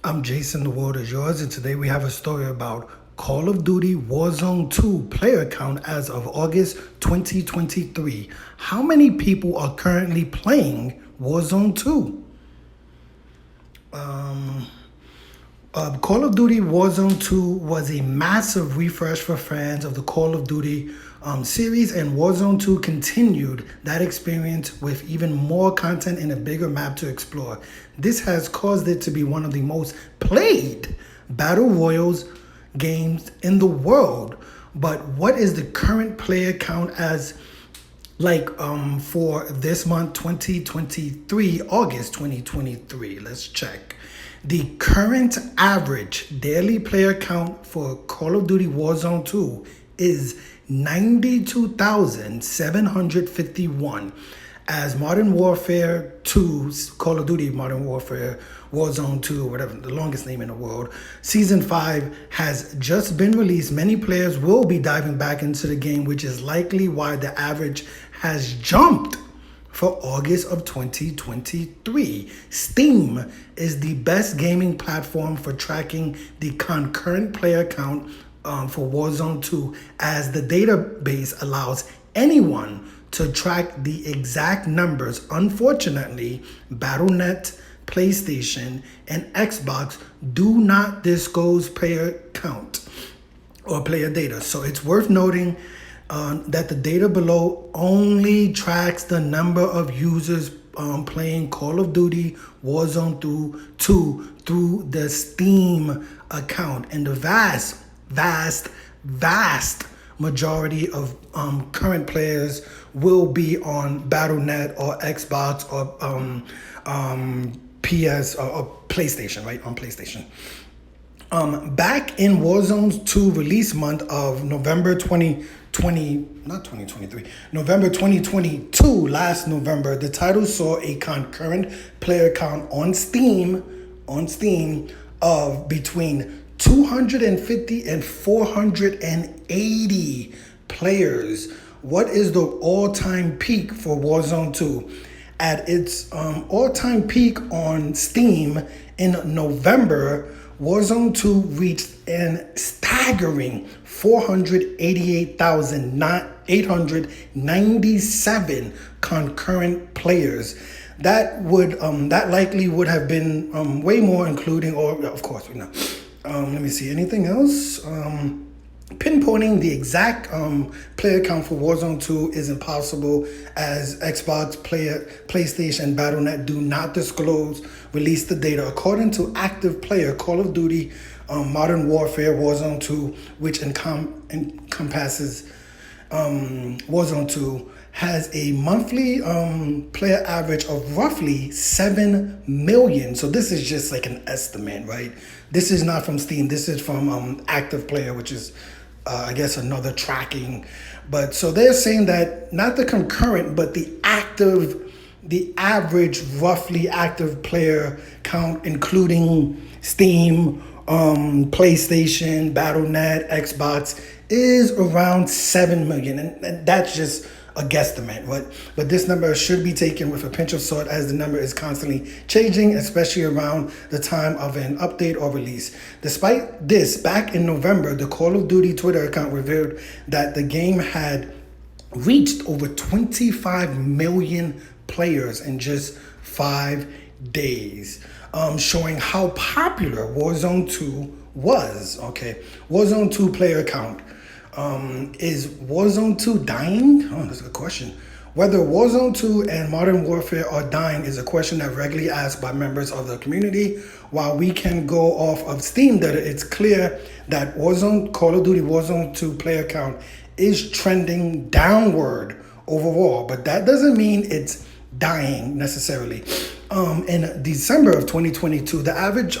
I'm Jason, the world is yours, and today we have a story about Call of Duty Warzone 2 player count as of August 2023. How many people are currently playing Warzone 2? Call of Duty Warzone 2 was a massive refresh for fans of the Call of Duty series, and Warzone 2 continued that experience with even more content and a bigger map to explore. This has caused it to be one of the most played Battle Royals games in the world. But what is the current player count as for this month, 2023, August 2023? Let's check. The current average daily player count for Call of Duty Warzone 2 is 92,751. As Modern Warfare 2's Call of Duty Modern Warfare Warzone 2, whatever, the longest name in the world, Season 5 has just been released. Many players will be diving back into the game, which is likely why the average has jumped for August of 2023. Steam is the best gaming platform for tracking the concurrent player count for Warzone 2, as the database allows anyone to track the exact numbers. Unfortunately, Battle.net, PlayStation, and Xbox do not disclose player count or player data. So it's worth noting that the data below only tracks the number of users playing Call of Duty Warzone 2 through the Steam account. And the vast majority of current players will be on Battle.net or Xbox or PS or PlayStation, right? On PlayStation. Back in Warzone's 2 release month of November 2022, last November, the title saw a concurrent player count on Steam of between 250 and 480 players. What is the all-time peak for Warzone 2? At its all-time peak on Steam in November, Warzone 2 reached an staggering 488,897 concurrent players. That likely would have been way more, including, or of course, let me see, anything else? Pinpointing the exact player count for Warzone 2 is impossible, as Xbox, PlayStation, Battle.net do not release the data. According to active player, Call of Duty Modern Warfare Warzone 2, which encompasses Warzone 2, has a monthly player average of roughly 7 million. So this is just like an estimate, right? This is not from Steam. This is from active player, which is, I guess, another tracking. But so they're saying that not the concurrent, but the average roughly active player count, including Steam, PlayStation, Battle.net, Xbox, is around 7 million. And that's just a guesstimate, but this number should be taken with a pinch of salt, as the number is constantly changing, especially around the time of an update or release. Despite this, back in November, the Call of Duty Twitter account revealed that the game had reached over 25 million players in just 5 days, showing how popular Warzone 2 was. Okay, Warzone 2 player count. Is Warzone 2 dying? Oh, that's a good question. Whether Warzone 2 and Modern Warfare are dying is a question that regularly asked by members of the community. While we can go off of Steam data, it's clear that Call of Duty Warzone 2 player count is trending downward overall, but that doesn't mean it's dying necessarily. In December of 2022, the average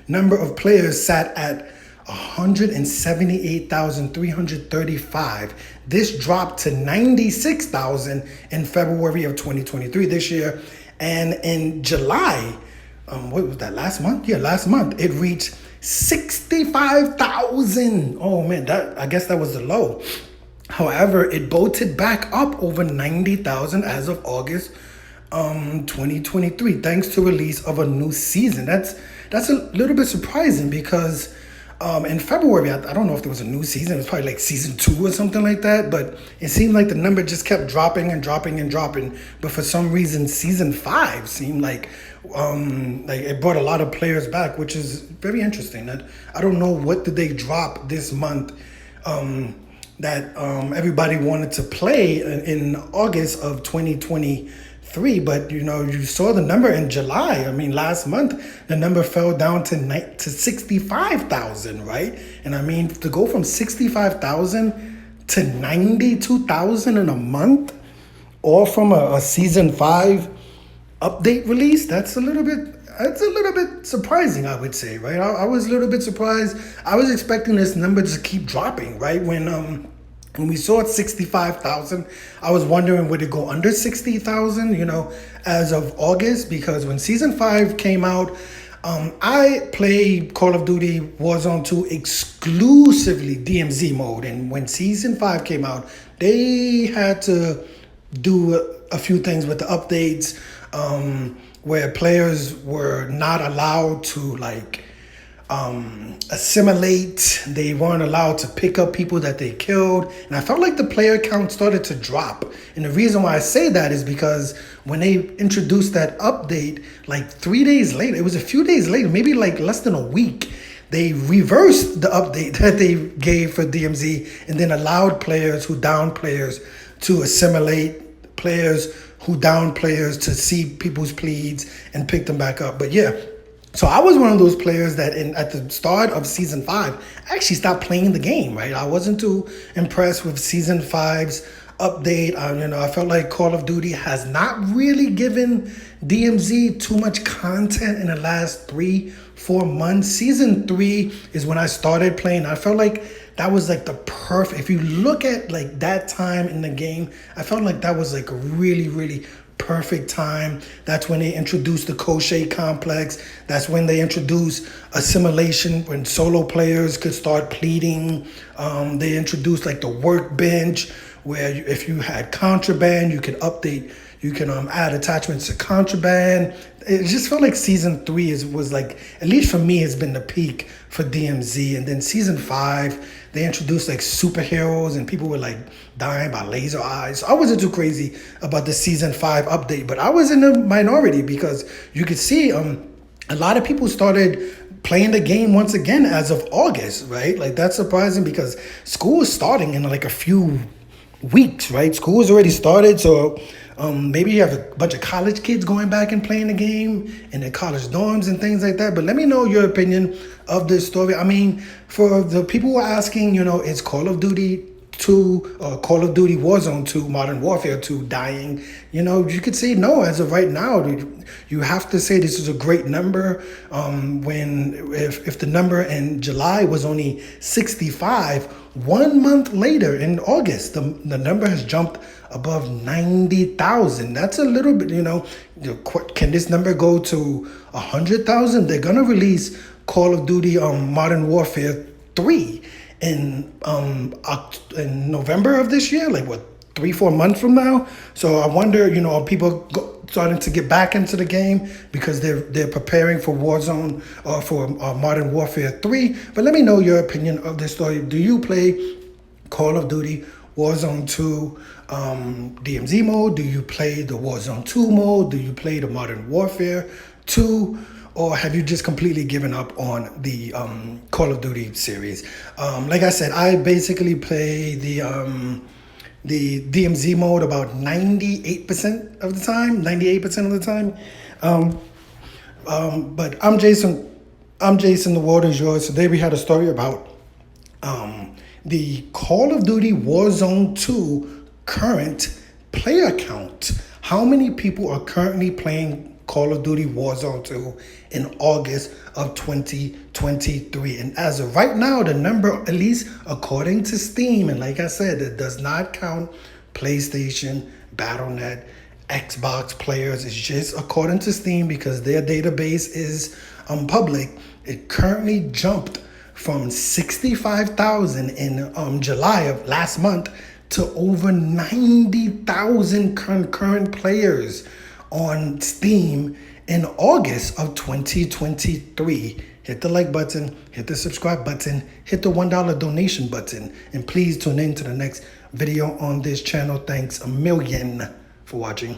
number of players sat at 178,335. This dropped to 96,000 in February of 2023 this year. And in July, what was that, last month? Yeah, last month, it reached 65,000. Oh man, I guess that was the low. However, it bolted back up over 90,000 as of August 2023, thanks to release of a new season. that's a little bit surprising because in February, I don't know if there was a new season. It was probably like season 2 or something like that. But it seemed like the number just kept dropping and dropping and dropping. But for some reason, season 5 seemed like it brought a lot of players back, which is very interesting. I don't know what did they drop this month that everybody wanted to play in August of 2023. But you saw the number in July. I mean, last month the number fell down to 65,000, right? And I mean, to go from 65,000 to 92,000 in a month, all from a season 5 update release, that's a little bit surprising, I would say, right? I was a little bit surprised. I was expecting this number to keep dropping, right? When we saw it 65,000, I was wondering would it go under 60,000, as of August, because when season 5 came out, I played Call of Duty Warzone 2 exclusively DMZ mode, and when season 5 came out, they had to do a few things with the updates, where players were not allowed to assimilate. They weren't allowed to pick up people that they killed. And I felt like the player count started to drop. And the reason why I say that is because when they introduced that update, like 3 days later, it was a few days later, maybe like less than a week, they reversed the update that they gave for DMZ and then allowed players who downed players to assimilate, players who downed players to see people's pleads and pick them back up. But yeah, so I was one of those players that at the start of season 5 actually stopped playing the game, right? I wasn't too impressed with season 5's update. I felt like Call of Duty has not really given DMZ too much content in the last 3-4 months. Season 3 is when I started playing. I felt like that was like the perfect, if you look at like that time in the game, I felt like that was like a really, really perfect time. That's when they introduced the Crochet complex. That's when they introduced assimilation, when solo players could start pleading. They introduced like the workbench, where if you had contraband, you could update, you can add attachments to contraband. It just felt like season 3 was like, at least for me, it's been the peak for DMZ. And then season 5, they introduced like superheroes and people were like dying by laser eyes. So I wasn't too crazy about the season 5 update, but I was in the minority because you could see a lot of people started playing the game once again as of August, right? Like that's surprising because school is starting in like a few weeks, right? School's already started, so maybe you have a bunch of college kids going back and playing the game in their college dorms and things like that. But let me know your opinion of this story. I mean, for the people who are asking, is Call of Duty 2 or Call of Duty Warzone 2, Modern Warfare 2 dying? You could say no as of right now. You have to say this is a great number. If the number in July was only 65, 1 month later in August, the number has jumped above 90,000. That's a little bit, can this number go to 100,000? They're going to release Call of Duty Modern Warfare 3 in November of this year, like what, 3-4 months from now. So I wonder, are people starting to get back into the game because they're preparing for Warzone or for Modern Warfare 3. But let me know your opinion of this story. Do you play Call of Duty Warzone 2 DMZ mode? Do you play the Warzone 2 mode? Do you play the Modern Warfare 2? Or have you just completely given up on the Call of Duty series? Like I said, I basically play the DMZ mode about 98% of the time, 98% of the time. But I'm Jason. The World is Yours. Today we had a story about the Call of Duty Warzone 2 current player count. How many people are currently playing Call of Duty Warzone 2 in August of 2023? And as of right now, the number, at least according to Steam, and like I said, it does not count PlayStation, Battle.net, Xbox players. It's just according to Steam because their database is public. It currently jumped from 65,000 in July of last month to over 90,000 concurrent players on Steam in August of 2023. Hit the like button, hit the subscribe button, hit the $1 donation button, and please tune in to the next video on this channel. Thanks a million for watching.